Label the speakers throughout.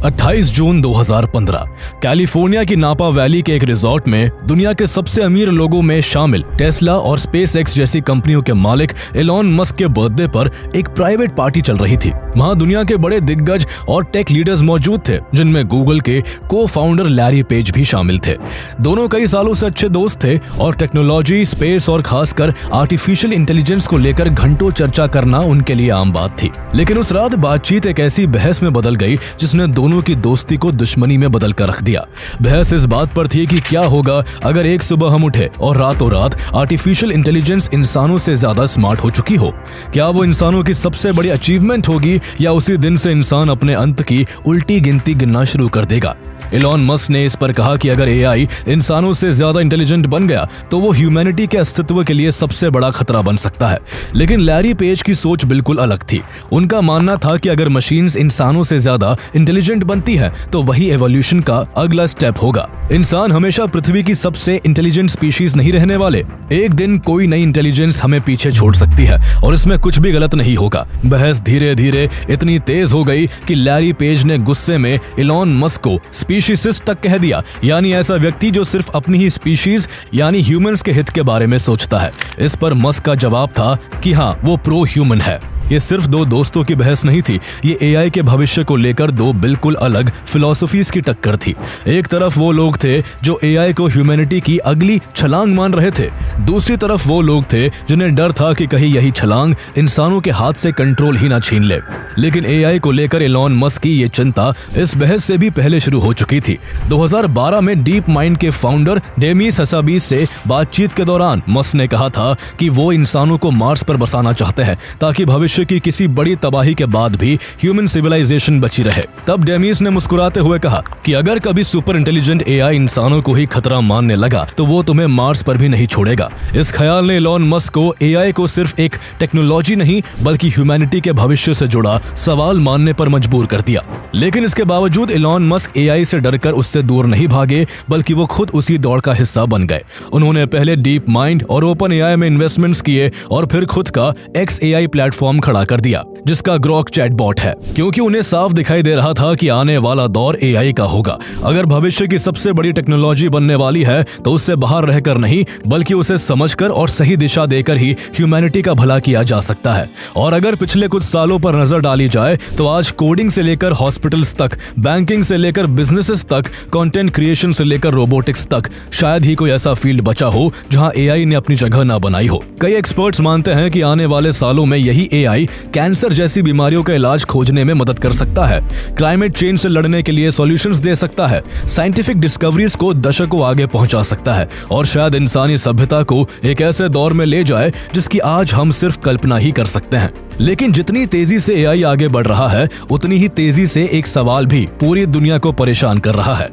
Speaker 1: 28 जून 2015 California की नापा valley के एक रिजॉर्ट में दुनिया के सबसे अमीर लोगों में शामिल टेस्ला और स्पेसएक्स जैसी कंपनियों के मालिक एलॉन मस्क के बर्थडे पर एक प्राइवेट पार्टी चल रही थी। वहां दुनिया के बड़े दिग्गज और टेक लीडर्स मौजूद थे, जिनमें गूगल के को-फाउंडर लैरी पेज भी शामिल थे। दोनों कई सालों से अच्छे दोस्त थे और टेक्नोलॉजी, स्पेस और खासकर आर्टिफिशियल इंटेलिजेंस को लेकर घंटों चर्चा करना उनके लिए आम बात थी। लेकिन उस रात बातचीत एक ऐसी बहस में बदल गई जिसने दोनों की दोस्ती को दुश्मनी में बदल कर रख दिया। बहस इस बात पर थी कि क्या होगा अगर एक सुबह हम उठे और रातों रात आर्टिफिशियल इंटेलिजेंस इंसानों से ज्यादा स्मार्ट हो चुकी हो। क्या वो इंसानों की सबसे बड़ी अचीवमेंट होगी या उसी दिन से इंसान अपने अंत की उल्टी गिनती गिनना शुरू कर देगा। एलॉन मस्क ने इस पर कहा कि अगर एआई इंसानों से ज्यादा इंटेलिजेंट बन गया तो वो ह्यूमैनिटी के अस्तित्व के लिए सबसे बड़ा खतरा बन सकता है। लेकिन लैरी पेज की सोच बिल्कुल अलग थी। उनका मानना था कि अगर मशीन्स इंसानों से ज्यादा इंटेलिजेंट बनती है तो वही एवोल्यूशन का अगला स्टेप होगा। इंसान हमेशा पृथ्वी की सबसे इंटेलिजेंट स्पीशीज नहीं रहने वाले। एक दिन कोई नई इंटेलिजेंस हमें पीछे छोड़ सकती है और इसमें कुछ भी गलत नहीं होगा। बहस धीरे धीरे इतनी तेज हो गई कि लैरी पेज ने गुस्से में एलॉन मस्क को स्पीशीसिस्ट तक कह दिया, यानी ऐसा व्यक्ति जो सिर्फ अपनी ही स्पीशीज यानी ह्यूमंस के हित के बारे में सोचता है। इस पर मस्क का जवाब था कि हाँ, वो प्रो ह्यूमन है। ये सिर्फ दो दोस्तों की बहस नहीं थी, ये एआई के भविष्य को लेकर दो बिल्कुल अलग फिलॉसफीज की टक्कर थी। एक तरफ वो लोग थे जो एआई को ह्यूमैनिटी की अगली छलांग मान रहे थे, दूसरी तरफ वो लोग थे जिन्हें डर था कि कहीं यही छलांग इंसानों के हाथ से कंट्रोल ही ना छीन ले। लेकिन एआई को लेकर एलॉन मस्क की ये चिंता इस बहस से भी पहले शुरू हो चुकी थी। 2012 में डीप माइंड के फाउंडर डेमिस हसाबीस से बातचीत के दौरान मस्क ने कहा था कि वो इंसानों को मार्स पर बसाना चाहते हैं ताकि भविष्य की किसी बड़ी तबाही के बाद भी ह्यूमन सिविलाइजेशन बची रहे। तब डेमिस ने मुस्कुराते हुए कहा कि अगर कभी सुपर इंटेलिजेंट एआई इंसानों को ही खतरा मानने लगा तो वो तुम्हें मार्स पर भी नहीं छोड़ेगा। इस ख्याल ने एलॉन मस्क को एआई को सिर्फ एक टेक्नोलॉजी नहीं बल्कि ह्यूमैनिटी के भविष्य से जुड़ा सवाल मानने पर मजबूर कर दिया। लेकिन इसके बावजूद एलॉन मस्क एआई से डरकर उससे दूर नहीं भागे, बल्कि वो खुद उसी दौड़ का हिस्सा बन गए। उन्होंने पहले डीप माइंड और ओपन एआई में इन्वेस्टमेंट्स किए और फिर खुद का XAI प्लेटफॉर्म खड़ा कर दिया, जिसका ग्रॉक चैटबॉट है, क्योंकि उन्हें साफ दिखाई दे रहा था कि आने वाला दौर एआई का होगा। अगर भविष्य की सबसे बड़ी टेक्नोलॉजी बनने वाली है तो उससे बाहर रहकर नहीं बल्कि उसे समझकर और सही दिशा देकर ही ह्यूमैनिटी का भला किया जा सकता है। और अगर पिछले कुछ सालों पर नजर डाली जाए तो आज कोडिंग से लेकर हॉस्पिटल्स तक, बैंकिंग से लेकर बिजनेसेस तक, कंटेंट क्रिएशन से लेकर रोबोटिक्स तक, शायद ही कोई ऐसा फील्ड बचा हो जहां एआई ने अपनी जगह ना बनाई हो। कई एक्सपर्ट्स मानते हैं कि आने वाले सालों में यही एआई कैंसर जैसी बीमारियों का इलाज खोजने में मदद कर सकता है, क्लाइमेट चेंज से लड़ने के लिए सॉल्यूशंस दे सकता है, साइंटिफिक डिस्कवरीज को दशकों आगे पहुंचा सकता है और शायद इंसानी सभ्यता को एक ऐसे दौर में ले जाए जिसकी आज हम सिर्फ कल्पना ही कर सकते हैं। लेकिन जितनी तेजी से एआई आगे बढ़ रहा है उतनी ही तेजी से एक सवाल भी पूरी दुनिया को परेशान कर रहा है।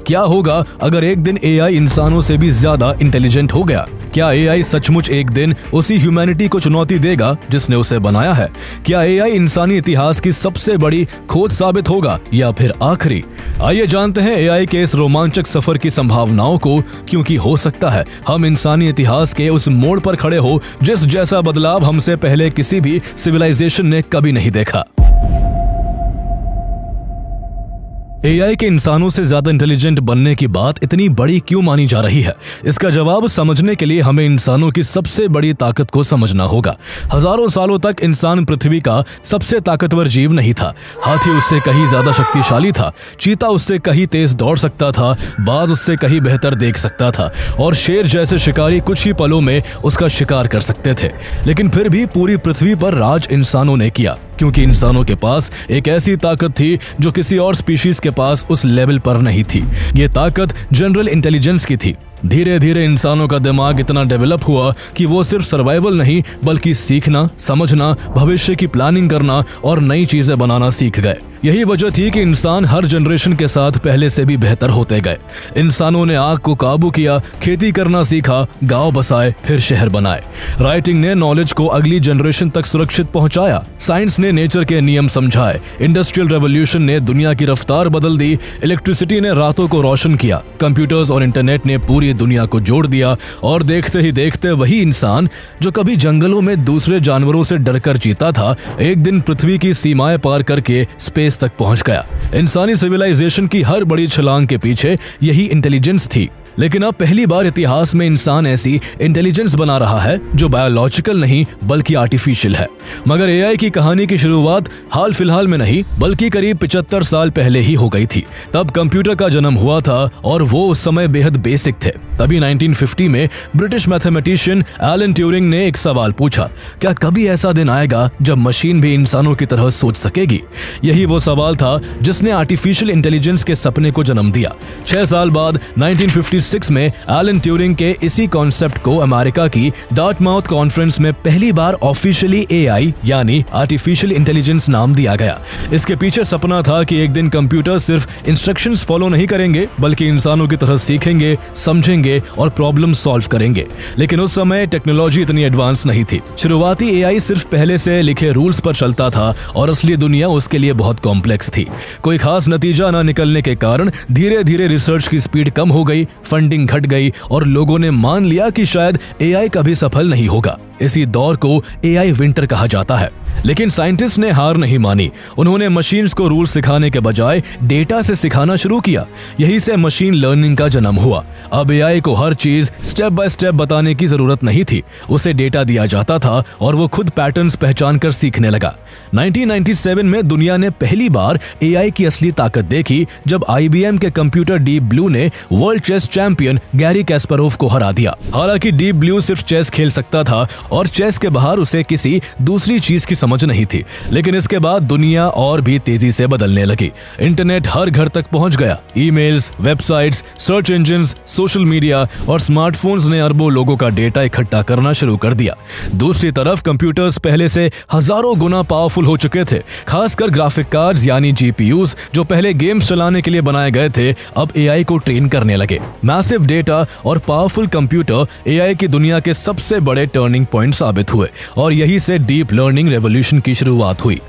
Speaker 1: क्या होगा अगर एक दिन एआई इंसानों से भी ज्यादा इंटेलिजेंट हो गया? क्या एआई सचमुच एक दिन उसी ह्यूमैनिटी को चुनौती देगा जिसने उसे बनाया है? क्या एआई इंसानी इतिहास की सबसे बड़ी खोज साबित होगा या फिर आखिरी? आइए जानते हैं एआई के इस रोमांचक सफर की संभावनाओं को, क्योंकि हो सकता है हम इंसानी इतिहास के उस मोड़ पर खड़े हो जिस जैसा बदलाव हमसे पहले किसी भी सिविलाइजेशन ने कभी नहीं देखा। एआई के इंसानों से ज्यादा इंटेलिजेंट बनने की बात इतनी बड़ी क्यों मानी जा रही है? इसका जवाब समझने के लिए हमें इंसानों की सबसे बड़ी ताकत को समझना होगा। हजारों सालों तक इंसान पृथ्वी का सबसे ताकतवर जीव नहीं था। हाथी उससे कहीं ज्यादा शक्तिशाली था, चीता उससे कहीं तेज दौड़ सकता था, बाज उससे कहीं बेहतर देख सकता था और शेर जैसे शिकारी कुछ ही पलों में उसका शिकार कर सकते थे। लेकिन फिर भी पूरी पृथ्वी पर राज इंसानों ने किया, क्योंकि इंसानों के पास एक ऐसी ताकत थी जो किसी और स्पीशीज के पास उस लेवल पर नहीं थी। ये ताकत जनरल इंटेलिजेंस की थी। धीरे धीरे इंसानों का दिमाग इतना डेवलप हुआ कि वो सिर्फ सर्वाइवल नहीं बल्कि सीखना, समझना, भविष्य की प्लानिंग करना और नई चीजें बनाना सीख गए। यही वजह थी कि इंसान हर जनरेशन के साथ पहले से भी बेहतर होते गए। इंसानों ने आग को काबू किया, खेती करना सीखा, गांव बसाए, फिर शहर बनाए। राइटिंग ने नॉलेज को अगली जनरेशन तक सुरक्षित पहुंचाया। साइंस ने नेचर के नियम समझाए। इंडस्ट्रियल रेवोल्यूशन ने दुनिया की रफ्तार बदल दी। इलेक्ट्रिसिटी ने रातों को रोशन किया। कंप्यूटर्स और इंटरनेट ने पूरी दुनिया को जोड़ दिया। और देखते ही देखते वही इंसान जो कभी जंगलों में दूसरे जानवरों से डरकर जीता था, एक दिन पृथ्वी की सीमाएं पार करके स्पेस स्पेस तक पहुंच गया। इंसानी सिविलाइजेशन की हर बड़ी छलांग के पीछे यही इंटेलिजेंस थी। लेकिन अब पहली बार इतिहास में इंसान ऐसी इंटेलिजेंस बना रहा है जो बायोलॉजिकल नहीं बल्कि आर्टिफिशियल है। मगर एआई की कहानी की शुरुआत हाल फिलहाल में नहीं बल्कि करीब 75 साल पहले ही हो गई थी। तब कंप्यूटर का जन्म हुआ था और वो उस समय बेहद बेसिक थे। तभी 1950 में ब्रिटिश मैथमेटिशियन एलन ट्यूरिंग ने एक सवाल पूछा, क्या कभी ऐसा दिन आएगा जब मशीन भी इंसानों की तरह सोच सकेगी? यही वो सवाल था जिसने आर्टिफिशियल इंटेलिजेंस के सपने को जन्म दिया। 6 साल बाद 1956 में एलन ट्यूरिंग के इसी कॉन्सेप्ट को अमेरिका की डार्टमाउथ कॉन्फ्रेंस में पहली बार ऑफिशियली एआई यानी आर्टिफिशियल इंटेलिजेंस नाम दिया गया। इसके पीछे सपना था कि एक दिन कंप्यूटर सिर्फ इंस्ट्रक्शंस फॉलो नहीं करेंगे बल्कि इंसानों की तरह सीखेंगे, समझेंगे और प्रॉब्लम सॉल्व करेंगे। लेकिन उस समय टेक्नोलॉजी इतनी एडवांस नहीं थी। शुरुआती एआई सिर्फ पहले से लिखे रूल्स पर चलता था और असली दुनिया उसके लिए बहुत कॉम्प्लेक्स थी। कोई खास नतीजा न निकलने के कारण धीरे धीरे रिसर्च की स्पीड कम हो गई, फंडिंग घट गई और लोगों ने मान लिया कि शायद एआई कभी सफल नहीं होगा। इसी दौर को एआई विंटर कहा जाता है। लेकिन साइंटिस्ट ने हार नहीं मानी। उन्होंने मशीन्स को रूल सिखाने के बजाय डेटा से सिखाना शुरू किया। यही से मशीन लर्निंग का जन्म हुआ। अब एआई को हर चीज स्टेप बाय स्टेप बताने की जरूरत नहीं थी। उसे डेटा दिया जाता था और वो खुद पैटर्न्स पहचान कर सीखने लगा। 1997 में दुनिया ने पहली बार एआई की असली ताकत देखी जब IBM के कंप्यूटर डीप ब्लू ने वर्ल्ड चेस चैंपियन गैरी कैस्परोव को हरा दिया। हालांकि डीप ब्लू सिर्फ चेस खेल सकता था और चेस के बाहर उसे किसी दूसरी चीज की समझ नहीं थी। लेकिन इसके बाद दुनिया और भी तेजी से बदलने लगी। इंटरनेट हर घर तक पहुंच गया। Emails, websites, search engines, social media और स्मार्टफोन्स ने अरबों लोगों का डेटा इकट्ठा करना शुरू कर दिया। दूसरी तरफ कंप्यूटर्स पहले से हजारों गुना पावरफुल हो चुके थे। खासकर ग्राफिक कार्ड्स यानी GPUs जो पहले गेम्स चलाने के लिए बनाए गए थे, अब एआई को ट्रेन करने लगे। मैसिव डेटा और पावरफुल कंप्यूटर एआई की दुनिया के सबसे बड़े टर्निंग पॉइंट साबित हुए और यही से डीप लर्निंग रेवोल्यूशन की शुरुआत हुई।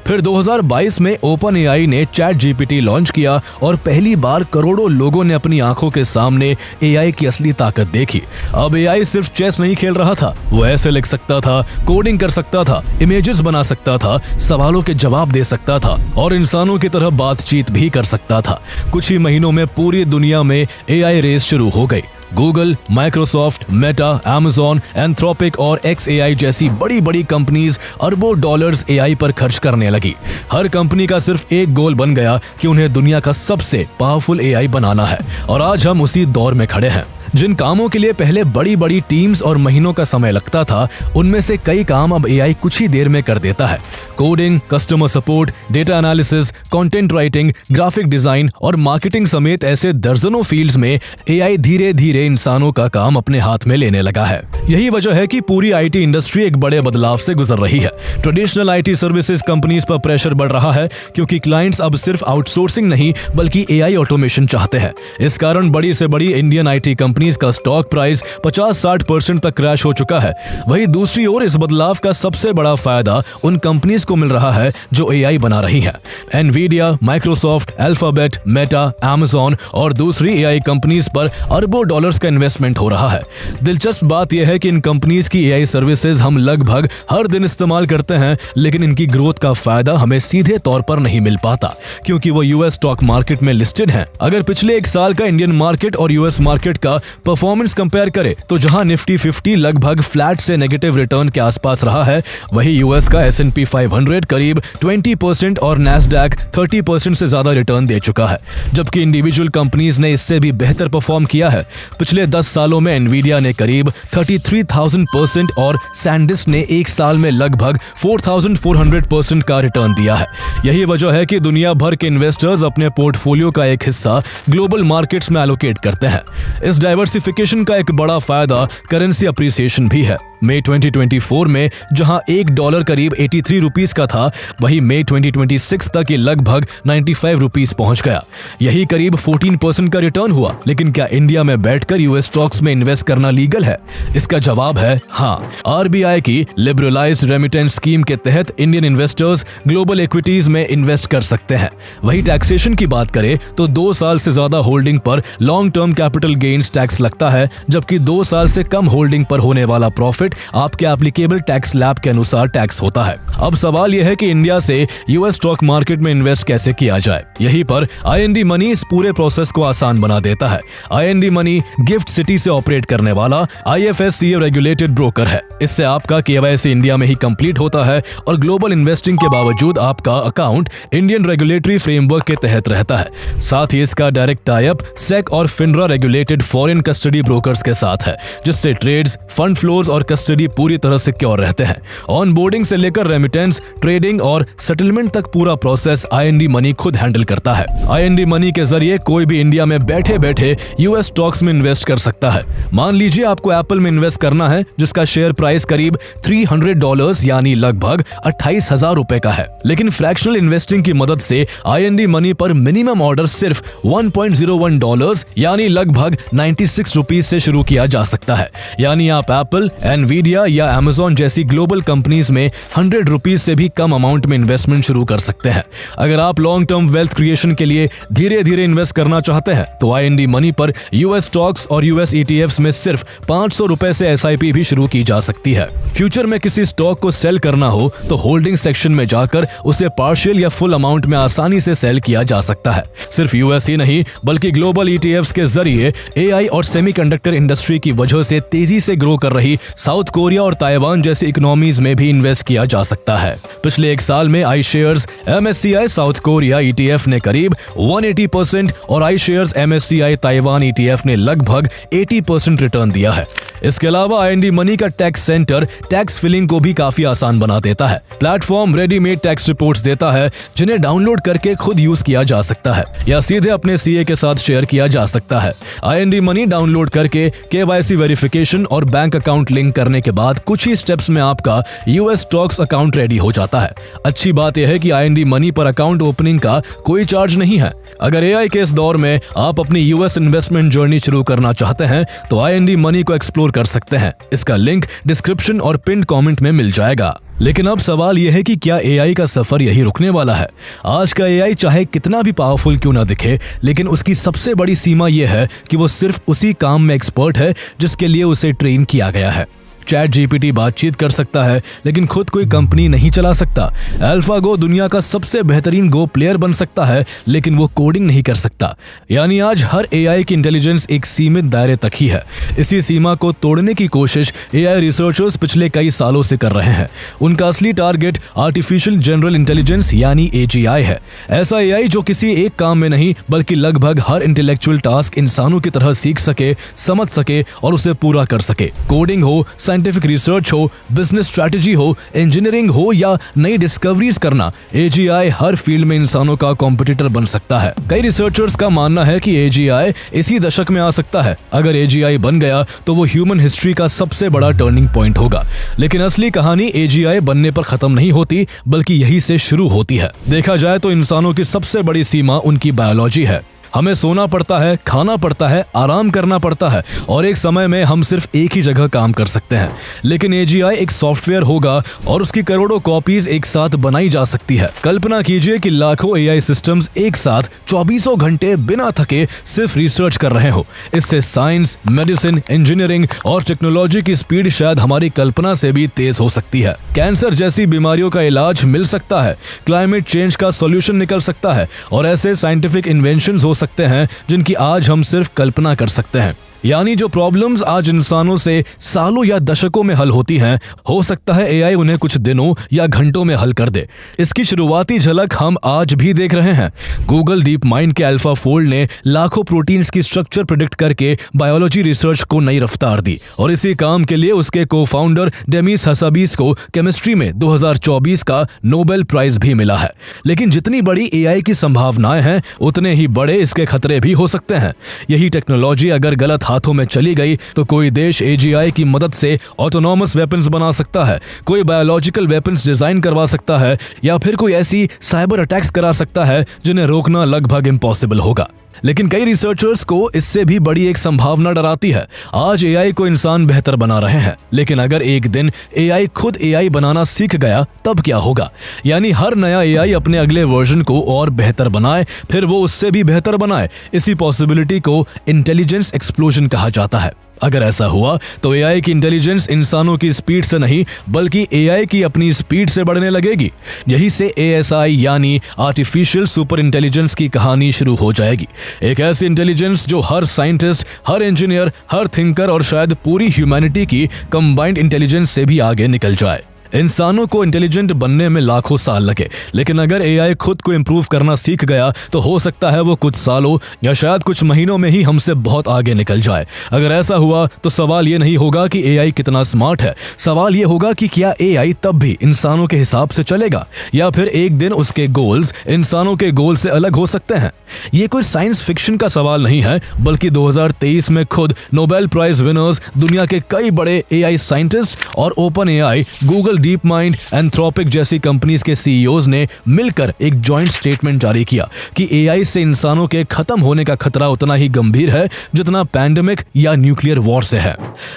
Speaker 1: फिर 2022 में ओपन एआई ने ChatGPT लॉन्च किया और पहली बार करोड़ों लोगों ने अपनी आंखों के सामने एआई की असली ताकत देखी। अब एआई सिर्फ चेस नहीं खेल रहा था, वो ऐसे लिख सकता था, कोडिंग कर सकता था, इमेजेस बना सकता था, सवालों के जवाब दे सकता था और इंसानों की तरह बातचीत भी कर सकता था। कुछ ही महीनों में पूरी दुनिया में एआई रेस शुरू हो गई। Google, Microsoft, Meta, Amazon, Anthropic और XAI जैसी बड़ी बड़ी कंपनीज अरबों डॉलर्स एआई पर खर्च करने लगी। हर कंपनी का सिर्फ एक गोल बन गया कि उन्हें दुनिया का सबसे पावरफुल एआई बनाना है और आज हम उसी दौर में खड़े हैं। जिन कामों के लिए पहले बड़ी बड़ी टीम्स और महीनों का समय लगता था, उनमें से कई काम अब एआई कुछ ही देर में कर देता है। Coding, customer support, data analysis, content writing, graphic design और मार्केटिंग समेत ऐसे दर्जनों फील्ड्स में एआई धीरे धीरे इंसानों का काम अपने हाथ में लेने लगा है। यही वजह है कि पूरी आईटी इंडस्ट्री एक बड़े बदलाव से गुजर रही है। ट्रेडिशनल आईटी सर्विसेज कंपनीज पर प्रेशर बढ़ रहा है क्योंकि क्लाइंट्स अब सिर्फ आउटसोर्सिंग नहीं बल्कि एआई ऑटोमेशन चाहते हैं। इस कारण बड़ी से बड़ी इंडियन आईटी कंपनीज का स्टॉक प्राइस 50-60% तक क्रैश हो चुका है। वहीं दूसरी ओर इस बदलाव का सबसे बड़ा फायदा उन कंपनीज को मिल रहा है जो एआई बना रही हैं। Nvidia, Microsoft, alphabet, Meta, Amazon और दूसरी एआई कंपनीज पर अरबों डॉलर्स का इन्वेस्टमेंट हो रहा है। दिलचस्प बात यह है कि इन कंपनीज की एआई सर्विसेज हम लगभग हर दिन इस्तेमाल करते हैं, लेकिन इनकी ग्रोथ का फायदा हमें सीधे तौर पर नहीं मिल पाता क्योंकि वो यूएस स्टॉक मार्केट में लिस्टेड हैं। अगर पिछले एक साल का इंडियन मार्केट और यूएस मार्केट का परफॉर्मेंस कंपेयर करें तो जहां निफ्टी 50 लगभग फ्लैट से नेगेटिव रिटर्न के आसपास रहा है, वहीं यूएस का S&P 500 करीब 20% और नैस्डैक 30% से ज्यादा रिटर्न दे चुका है, जबकि इंडिविजुअल कंपनीज ने इससे भी बेहतर परफॉर्म किया है। पिछले 10 सालों में एनवीडिया ने करीब 33,000% और सैंडिस्क ने एक साल में लगभग 4,400% का रिटर्न दिया है। यही वजह है कि दुनिया भर के इन्वेस्टर्स अपने पोर्टफोलियो का एक हिस्सा ग्लोबल मार्केट्स में एलोकेट करते हैं। इस डाइवर्सिफिकेशन का एक बड़ा फायदा करेंसी अप्रिसिएशन भी है। मई 2024 में जहां $1 करीब 83 रुपीस का था, वहीं मई 2026 तक ये लगभग 95 रुपीस पहुंच गया। यही करीब 14% का रिटर्न हुआ। लेकिन क्या इंडिया में बैठकर यूएस स्टॉक्स में इन्वेस्ट करना लीगल है? इसका जवाब है हाँ। आरबीआई की लिबरलाइज्ड रेमिटेंस स्कीम के तहत इंडियन इन्वेस्टर्स ग्लोबल इक्विटीज में इन्वेस्ट कर सकते हैं। वही टैक्सेशन की बात करें तो 2 साल से ज्यादा होल्डिंग पर long term capital gains tax लगता है, जबकि 2 साल से कम होल्डिंग पर होने वाला प्रॉफिट प्रॉफिट आपके एप्लीकेबल टैक्स स्लैब के अनुसार टैक्स होता है। अब सवाल यह है कि इंडिया से यूएस स्टॉक मार्केट में इन्वेस्ट कैसे किया जाए। यहीं पर IND मनी इस पूरे प्रोसेस को आसान बना देता है। IND मनी गिफ्ट सिटी से ऑपरेट करने वाला IFSCA रेगुलेटेड ब्रोकर है। इससे आपका KYC इंडिया में ही कंप्लीट होता है और ग्लोबल इन्वेस्टिंग के बावजूद आपका अकाउंट इंडियन रेगुलेटरी फ्रेमवर्क के तहत रहता है। साथ ही इसका डायरेक्ट टाई अप SEC और FINRA regulated foreign custody brokers के साथ है, जिससे ट्रेड्स, फंड फ्लोज और कस्टडी पूरी तरह सिक्योर रहते हैं। ऑनबोर्डिंग से लेकर रेमिटेंस, ट्रेडिंग और सेटलमेंट तक पूरा प्रोसेस IND मनी खुद हैंडल करता है। IND मनी के जरिए कोई भी इंडिया में बैठे बैठे यूएस स्टॉक्स में इन्वेस्ट कर सकता है। मान लीजिए आपको एप्पल में इन्वेस्ट करना है, जिसका शेयर प्राइस करीब $300 यानी लगभग 28,000 रुपए का है। लेकिन फ्रैक्शनल इन्वेस्टिंग की मदद से IND मनी पर मिनिमम ऑर्डर सिर्फ $1.01 यानी लगभग 96 रुपीज से शुरू किया जा सकता है। यानी आप एप्पल, एनवीडिया या अमेजॉन जैसी ग्लोबल कंपनीज में 100 रुपीज से भी कम अमाउंट में इन्वेस्टमेंट शुरू कर सकते हैं। अगर आप लॉन्ग टर्म वेल्थ क्रिएशन के लिए धीरे धीरे इन्वेस्ट करना चाहते हैं तो IND मनी पर यूएस स्टॉक्स और यूएस ETFs में सिर्फ 500 रुपए से SIP भी शुरू की जा सकती है। फ्यूचर में किसी स्टॉक को सेल करना हो तो होल्डिंग सेक्शन में जाकर उसे पार्शियल या फुल अमाउंट में आसानी से सेल किया जा सकता है। सिर्फ यूएस ही नहीं बल्कि ग्लोबल ETFs के जरिए AI और सेमीकंडक्टर इंडस्ट्री की वजह से तेजी से ग्रो कर रही साउथ कोरिया और ताइवान जैसी इकोनॉमीज में भी इन्वेस्ट किया जा सकता है। पिछले एक साल में iShares MSCI south Korea ETF ने करीब 180% और iShares MSCI ताइवान ETF ने लगभग 80% रिटर्न दिया है। इसके अलावा IND मनी का टैक्स सेंटर टैक्स फिलिंग को भी काफी आसान बना देता है। प्लेटफॉर्म रेडीमेड टैक्स रिपोर्ट्स देता है, जिन्हें डाउनलोड करके खुद यूज किया जा सकता है या सीधे अपने CA के साथ शेयर किया जा सकता है। IND मनी डाउनलोड करके KYC वेरिफिकेशन और बैंक अकाउंट लिंक करने के बाद कुछ ही स्टेप्स में आपका यूएस स्टॉक्स अकाउंट रेडी हो जाता है। अच्छी बात यह है कि IND मनी पर अकाउंट ओपनिंग का कोई चार्ज नहीं है। अगर AI के इस दौर में आप अपनी यूएस इन्वेस्टमेंट जर्नी शुरू करना चाहते हैं तो IND मनी को एक्सप्लोर कर सकते हैं। इसका लिंक डिस्क्रिप्शन और पिन कमेंट में मिल जाएगा। लेकिन अब सवाल यह है कि क्या AI का सफर यही रुकने वाला है? आज का AI चाहे कितना भी पावरफुल क्यों ना दिखे, लेकिन उसकी सबसे बड़ी सीमा यह है कि वो सिर्फ उसी काम में एक्सपर्ट है जिसके लिए उसे ट्रेन किया गया है। ChatGPT बातचीत कर सकता है लेकिन खुद कोई कंपनी नहीं चला सकता। AlphaGo दुनिया का सबसे बेहतरीन गो प्लेयर बन सकता है लेकिन वो कोडिंग नहीं कर सकता। यानी आज हर AI की इंटेलिजेंस एक सीमित दायरे तक ही है। इसी सीमा को तोड़ने की कोशिश AI रिसर्चर्स पिछले कई सालों से कर रहे हैं। उनका असली टारगेट आर्टिफिशियल जनरल इंटेलिजेंस यानी AGI है। ऐसा AI जो किसी एक काम में नहीं बल्कि लगभग हर इंटेलेक्चुअल टास्क इंसानों की तरह सीख सके, समझ सके और उसे पूरा कर सके। कोडिंग हो, साइंटिफिक रिसर्च हो, बिजनेस स्ट्रैटेजी हो, इंजीनियरिंग हो या नई डिस्कवरीज करना, AGI हर फील्ड में इंसानों का कॉम्पिटिटर बन सकता है। कई रिसर्चर्स का मानना है कि AGI इसी दशक में आ सकता है। अगर AGI बन गया तो वो ह्यूमन हिस्ट्री का सबसे बड़ा टर्निंग पॉइंट होगा। लेकिन असली कहानी AGI बनने पर खत्म नहीं होती बल्कि यही से शुरू होती है। देखा जाए तो इंसानों की सबसे बड़ी सीमा उनकी बायोलॉजी है। हमें सोना पड़ता है, खाना पड़ता है, आराम करना पड़ता है और एक समय में हम सिर्फ एक ही जगह काम कर सकते हैं। लेकिन AGI एक सॉफ्टवेयर होगा और उसकी करोड़ों कॉपीज एक साथ बनाई जा सकती है। कल्पना कीजिए कि लाखों AI सिस्टम्स एक साथ 24 घंटे बिना थके सिर्फ रिसर्च कर रहे हो। इससे साइंस, मेडिसिन, इंजीनियरिंग और टेक्नोलॉजी की स्पीड शायद हमारी कल्पना से भी तेज हो सकती है। कैंसर जैसी बीमारियों का इलाज मिल सकता है, क्लाइमेट चेंज का सॉल्यूशन निकल सकता है और ऐसे साइंटिफिक इन्वेंशंस हो सकते हैं जिनकी आज हम सिर्फ कल्पना कर सकते हैं। यानी जो प्रॉब्लम्स आज इंसानों से सालों या दशकों में हल होती हैं, हो सकता है AI उन्हें कुछ दिनों या घंटों में हल कर दे। इसकी शुरुआती झलक हम आज भी देख रहे हैं। गूगल डीप माइंड के AlphaFold ने लाखों प्रोटीन्स की स्ट्रक्चर प्रेडिक्ट करके बायोलॉजी रिसर्च को नई रफ्तार दी और इसी काम के लिए उसके को-फाउंडर डेमिस हसाबीस को केमिस्ट्री में 2024 का नोबेल प्राइज भी मिला है। लेकिन जितनी बड़ी AI की संभावनाएं हैं, उतने ही बड़े इसके खतरे भी हो सकते हैं। यही टेक्नोलॉजी अगर गलत हाथों में चली गई तो कोई देश AGI की मदद से ऑटोनॉमस वेपन्स बना सकता है, कोई बायोलॉजिकल वेपन्स डिजाइन करवा सकता है या फिर कोई ऐसी साइबर अटैक्स करा सकता है जिन्हें रोकना लगभग इम्पॉसिबल होगा। लेकिन कई रिसर्चर्स को इससे भी बड़ी एक संभावना डराती है। आज AI को इंसान बेहतर बना रहे हैं, लेकिन अगर एक दिन AI खुद AI बनाना सीख गया तब क्या होगा? यानी हर नया AI अपने अगले वर्जन को और बेहतर बनाए, फिर वो उससे भी बेहतर बनाए। इसी पॉसिबिलिटी को इंटेलिजेंस एक्सप्लोजन कहा जाता है। अगर ऐसा हुआ तो एआई की इंटेलिजेंस इंसानों की स्पीड से नहीं बल्कि एआई की अपनी स्पीड से बढ़ने लगेगी। यही से एएसआई यानी आर्टिफिशियल सुपर इंटेलिजेंस की कहानी शुरू हो जाएगी। एक ऐसी इंटेलिजेंस जो हर साइंटिस्ट, हर इंजीनियर, हर थिंकर और शायद पूरी ह्यूमैनिटी की कंबाइंड इंटेलिजेंस से भी आगे निकल जाए। इंसानों को इंटेलिजेंट बनने में लाखों साल लगे, लेकिन अगर एआई खुद को इंप्रूव करना सीख गया तो हो सकता है वो कुछ सालों या शायद कुछ महीनों में ही हमसे बहुत आगे निकल जाए। अगर ऐसा हुआ तो सवाल ये नहीं होगा कि एआई कितना स्मार्ट है, सवाल ये होगा कि क्या एआई तब भी इंसानों के हिसाब से चलेगा या फिर एक दिन उसके गोल्स इंसानों के गोल से अलग हो सकते हैं। ये कोई साइंस फिक्शन का सवाल नहीं है, बल्कि 2023 में खुद नोबेल प्राइज विनर्स, दुनिया के कई बड़े एआई साइंटिस्ट और open AI, Google deep mind, Anthropic जैसी कंपनीज के सीईओज ने मिलकर एक जॉइंट स्टेटमेंट जारी किया कि एआई से इंसानों के खत्म होने का खतरा उतना ही गंभीर है जितना पैंडेमिक या न्यूक्लियर वॉर से है।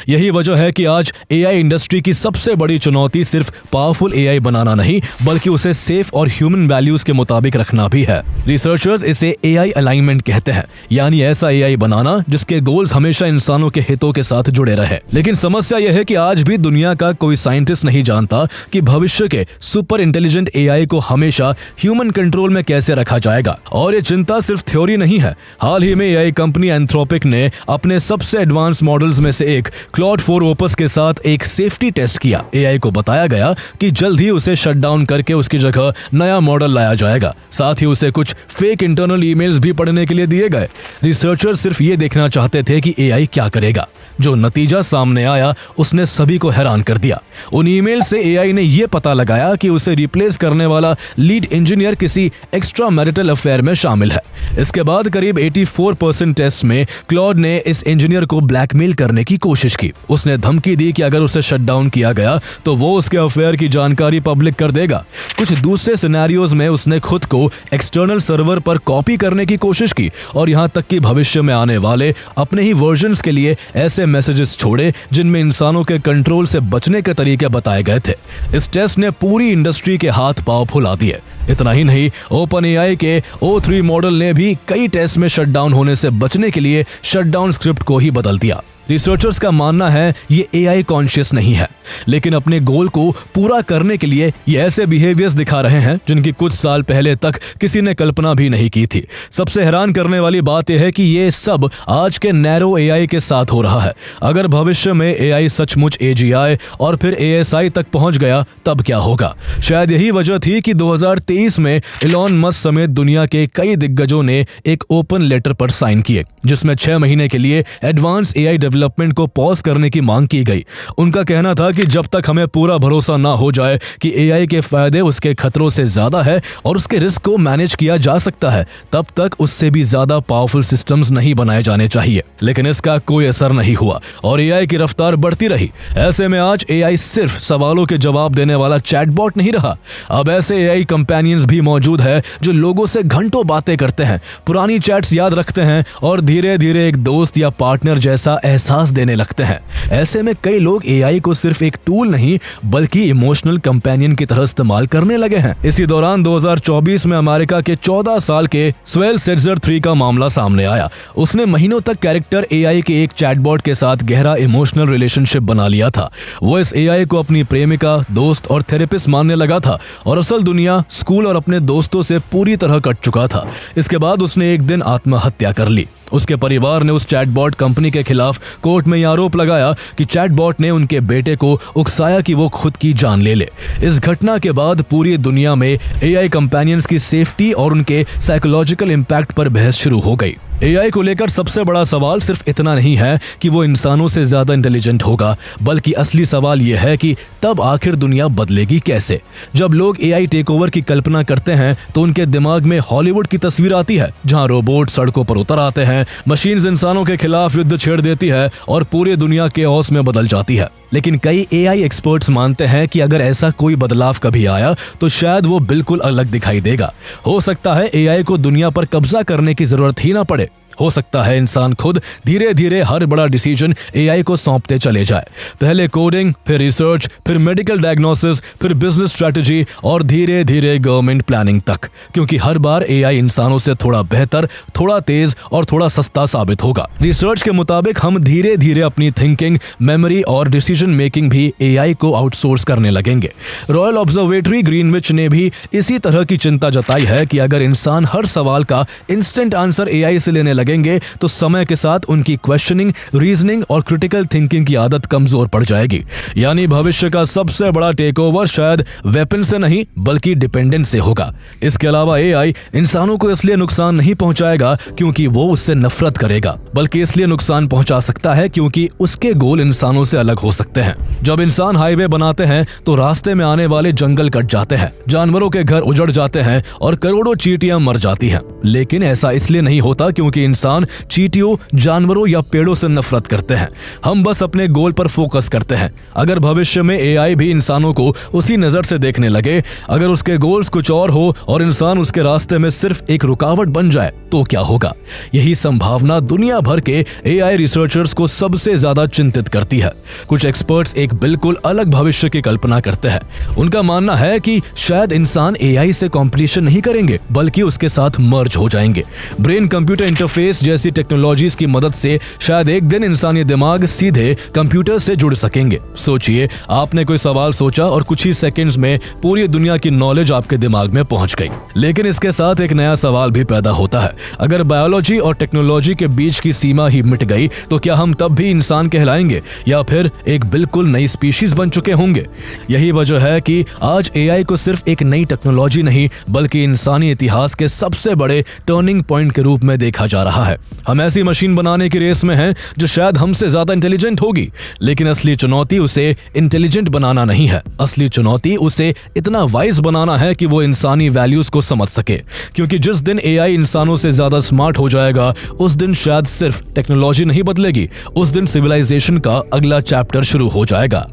Speaker 1: यही वजह है कि आज एआई इंडस्ट्री की सबसे बड़ी चुनौती सिर्फ पावरफुल एआई बनाना नहीं बल्कि उसे सेफ और ह्यूमन वैल्यूज के मुताबिक रखना भी है। रिसर्चर्स इसे एआई अलाइनमेंट कहते हैं, यानी ऐसा एआई बनाना जिसके गोल्स हमेशा इंसानों के हितों के साथ जुड़े रहे। लेकिन समस्या यह है कि आज भी दुनिया का कोई साइंटिस्ट नहीं जानता कि भविष्य के सुपर इंटेलिजेंट एआई को हमेशा ह्यूमन कंट्रोल में कैसे रखा जाएगा। और ये चिंता सिर्फ थ्योरी नहीं है। हाल ही में एआई कंपनी एंथ्रोपिक ने अपने सबसे एडवांस मॉडल्स में से एक क्लॉड 4 ओपस के साथ एक सेफ्टी टेस्ट किया। एआई को बताया गया कि जल्द ही उसे शट डाउन करके उसकी जगह नया मॉडल लाया जाएगा। साथ ही उसे कुछ फेक इंटरनल ईमेल्स भी पढ़ने के लिए दिए गए। रिसर्चर सिर्फ ये देखना चाहते थे कि एआई क्या करेगा। जो नतीजा सामने आया उसने सभी को हैरान कर दिया। उन ईमेल से एआई ने यह पता लगाया कि उसे रिप्लेस करने वाला लीड इंजीनियर किसी एक्स्ट्रा मैरिटल अफेयर में शामिल है। इसके बाद करीब 84% टेस्ट में क्लॉड ने इस इंजीनियर को ब्लैकमेल करने की कोशिश की। उसने धमकी दी कि अगर उसे शट डाउन किया गया तो वो उसके अफेयर की जानकारी पब्लिक कर देगा। कुछ दूसरे सिनेरियोज में उसने खुद को एक्सटर्नल सर्वर पर कॉपी करने की कोशिश की और यहां तक कि भविष्य में आने वाले अपने ही वर्जन्स के लिए ऐसे मैसेजेस छोड़े जिनमें इंसानों के कंट्रोल से बचने के तरीके बताए गए थे। इस टेस्ट ने पूरी इंडस्ट्री के हाथ पांव फुला दिए। इतना ही नहीं, ओपन एआई के O3 मॉडल ने भी कई टेस्ट में शटडाउन होने से बचने के लिए शटडाउन स्क्रिप्ट को ही बदल दिया। रिसर्चर्स का मानना है ये एआई कॉन्शियस नहीं है, लेकिन अपने गोल को पूरा करने के लिए ये ऐसे बिहेवियर्स दिखा रहे हैं जिनकी कुछ साल पहले तक किसी ने कल्पना भी नहीं की थी। सबसे हैरान करने वाली बात यह है कि ये सब आज के नैरो एआई के साथ हो रहा है। अगर भविष्य में एआई सचमुच एजीआई और फिर एएसआई तक पहुंच गया तब क्या होगा? शायद यही वजह थी कि 2023 में इलॉन मस्क समेत दुनिया के कई दिग्गजों ने एक ओपन लेटर पर साइन किए जिसमें 6 महीने के लिए एडवांस एआई डेवलपमेंट को पॉज करने की मांग की गई। उनका कहना था कि जब तक हमें पूरा भरोसा ना हो जाए कि एआई के फायदे उसके खतरों से ज्यादा है और उसके रिस्क को मैनेज किया जा सकता है, तब तक उससे भी ज्यादा पावरफुल सिस्टम्स नहीं बनाए जाने चाहिए। लेकिन इसका कोई असर नहीं हुआ और एआई की रफ्तार बढ़ती रही। ऐसे में आज एआई सिर्फ सवालों के जवाब देने वाला चैटबॉट नहीं रहा। अब ऐसे एआई कंपेनियंस भी मौजूद है जो लोगों से घंटों बातें करते हैं, पुरानी चैट्स याद रखते हैं और धीरे धीरे एक दोस्त या पार्टनर जैसा एहसास देने लगते हैं। ऐसे में कई लोग एआई को सिर्फ एक टूल नहीं बल्कि इमोशनल कंपेनियन की तरह इस्तेमाल करने लगे हैं। इसी दौरान 2024 में अमेरिका के 14 साल के स्वेल सेट्जर 3 का मामला सामने आया। उसने महीनों तक कैरेक्टर एआई के एक चैटबॉट के साथ गहरा इमोशनल रिलेशनशिप बना लिया था। वो इस एआई को अपनी प्रेमिका, दोस्त और थेरेपिस्ट मानने लगा था और असल दुनिया, स्कूल और अपने दोस्तों से पूरी तरह कट चुका था। इसके बाद उसने एक दिन आत्महत्या कर ली। उसके परिवार ने उस चैटबॉट कंपनी के खिलाफ कोर्ट में आरोप लगाया कि चैटबॉट ने उनके बेटे को उकसाया कि वो खुद की जान ले ले। इस घटना के बाद पूरी दुनिया में एआई कंपेनियंस की सेफ्टी और उनके साइकोलॉजिकल इंपैक्ट पर बहस शुरू हो गई। एआई को लेकर सबसे बड़ा सवाल सिर्फ इतना नहीं है कि वो इंसानों से ज्यादा इंटेलिजेंट होगा, बल्कि असली सवाल यह है कि तब आखिर दुनिया बदलेगी कैसे। जब लोग एआई टेकओवर की कल्पना करते हैं तो उनके दिमाग में हॉलीवुड की तस्वीर आती है, जहां रोबोट सड़कों पर उतर आते हैं, मशीन्स इंसानों के खिलाफ युद्ध छेड़ देती है और पूरी दुनिया केओस में बदल जाती है। लेकिन कई एआई एक्सपर्ट्स मानते हैं कि अगर ऐसा कोई बदलाव कभी आया तो शायद वो बिल्कुल अलग दिखाई देगा। हो सकता है एआई को दुनिया पर कब्जा करने की जरूरत ही ना पड़े। हो सकता है इंसान खुद धीरे धीरे हर बड़ा डिसीजन एआई को सौंपते चले जाए। पहले कोडिंग, फिर रिसर्च, फिर मेडिकल डायग्नोसिस, फिर बिजनेस स्ट्रेटजी और धीरे धीरे गवर्नमेंट प्लानिंग तक, क्योंकि हर बार एआई इंसानों से थोड़ा बेहतर, थोड़ा तेज और थोड़ा सस्ता साबित होगा। रिसर्च के मुताबिक हम धीरे धीरे अपनी थिंकिंग, मेमोरी और डिसीजन मेकिंग भी एआई को आउटसोर्स करने लगेंगे। रॉयल ऑब्जर्वेटरी ग्रीनविच ने भी इसी तरह की चिंता जताई है कि अगर इंसान हर सवाल का इंस्टेंट आंसर एआई से लेने लगेंगे तो समय के साथ उनकी क्वेश्चनिंग, रीजनिंग और क्रिटिकल थिंकिंग की आदत कमजोर पड़ जाएगी। यानी भविष्य का सबसे बड़ा टेकओवर शायद वेपन से नहीं बल्कि डिपेंडेंस से होगा। इसके अलावा एआई इंसानों को इसलिए नुकसान नहीं पहुंचाएगा क्योंकि वो उससे नफरत करेगा, बल्कि इसलिए नुकसान पहुंचा सकता है क्योंकि उसके गोल इंसानों से अलग हो सकते हैं। जब इंसान हाईवे बनाते हैं तो रास्ते में आने वाले जंगल कट जाते हैं, जानवरों के घर उजड़ जाते हैं और करोड़ों चींटियां मर जाती हैं। लेकिन ऐसा इसलिए नहीं होता क्योंकि इंसान चींटियों, जानवरों या पेड़ों से नफरत करते हैं। हम बस अपने गोल पर फोकस करते हैं। अगर भविष्य में एआई भी इंसानों को उसी नजर से देखने लगे, अगर उसके गोल्स कुछ और हो और इंसान उसके रास्ते में सिर्फ एक रुकावट बन जाए तो क्या होगा? यही संभावना दुनिया भर के एआई रिसर्चर्स को सबसे ज्यादा चिंतित करती है। कुछ एक्सपर्ट्स एक बिल्कुल अलग भविष्य की कल्पना करते हैं। उनका मानना है कि शायद इंसान एआई से कंपटीशन नहीं करेंगे बल्कि उसके साथ मर्ज हो जाएंगे। ब्रेन कंप्यूटर इंटरफेस जैसी टेक्नोलॉजीज की मदद से शायद एक दिन इंसानी दिमाग सीधे कंप्यूटर से जुड़ सकेंगे। सोचिए, आपने कोई सवाल सोचा और कुछ ही सेकंड्स में पूरी दुनिया की नॉलेज आपके दिमाग में पहुंच गई। लेकिन इसके साथ एक नया सवाल भी पैदा होता है। अगर बायोलॉजी और टेक्नोलॉजी के बीच की सीमा ही मिट गई तो क्या हम तब भी इंसान कहलाएंगे या फिर एक बिल्कुल नई स्पीशीज बन चुके होंगे? यही वजह है कि आज एआई को सिर्फ एक नई टेक्नोलॉजी नहीं बल्कि इंसानी इतिहास के सबसे बड़े टर्निंग पॉइंट के रूप में देखा जा रहा है। हम ऐसी मशीन बनाने की रेस में हैं जो शायद हमसे ज्यादा इंटेलिजेंट होगी, लेकिन असली चुनौती उसे इंटेलिजेंट बनाना नहीं है। असली चुनौती उसे इतना वाइज बनाना है कि वो इंसानी वैल्यूज को समझ सके, क्योंकि जिस दिन एआई इंसानों से ज्यादा स्मार्ट हो जाएगा उस दिन शायद सिर्फ टेक्नोलॉजी नहीं बदलेगी, उस दिन सिविलाइजेशन का अगला चैप्टर शुरू हो जाएगा।